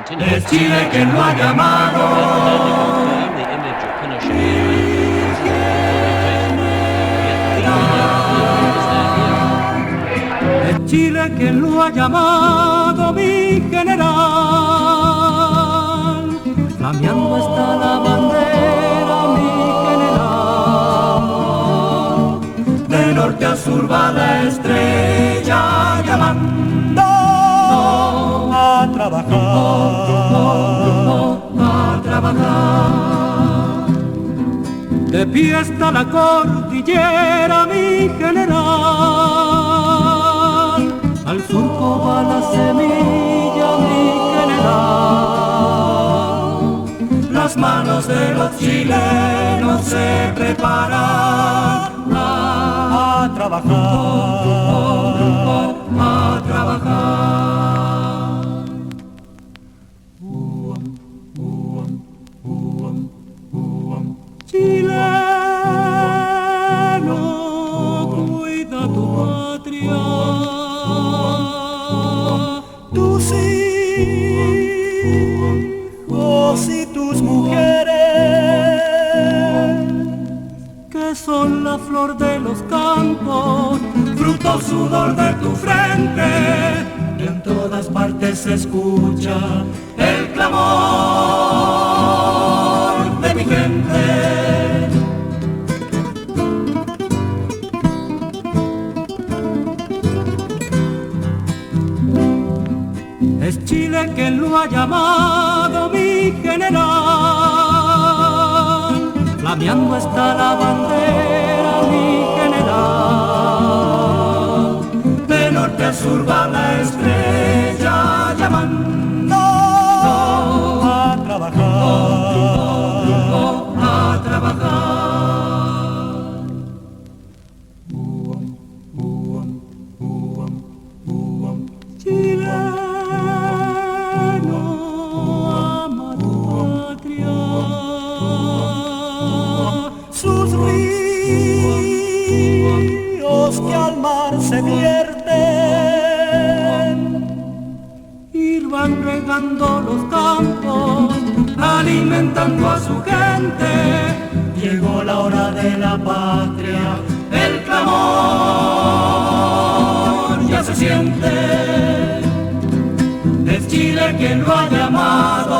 Es Chile quien lo ha llamado. Es Chile quien lo ha llamado mi general. Flameando está la bandera mi general. De norte a sur va la estrella llamando a trabajar. De pie está la cordillera mi general. Al surco va la semilla mi general. Las manos de los chilenos se preparan a trabajar, a trabajar. Chileno, cuida tu patria. Tus hijos y tus mujeres, que son la flor de los campos, fruto sudor de tu frente, y en todas partes se escucha el clamor de mi gente. Es Chile quien lo ha llamado mi general. Flameando está la bandera mi general. De norte a sur va la estrella llamando a trabajar, a trabajar. Sus ríos que al mar se vierten y van regando los campos, alimentando a su gente. Llegó la hora de la patria, el clamor ya se siente. Es Chile quien lo ha llamado.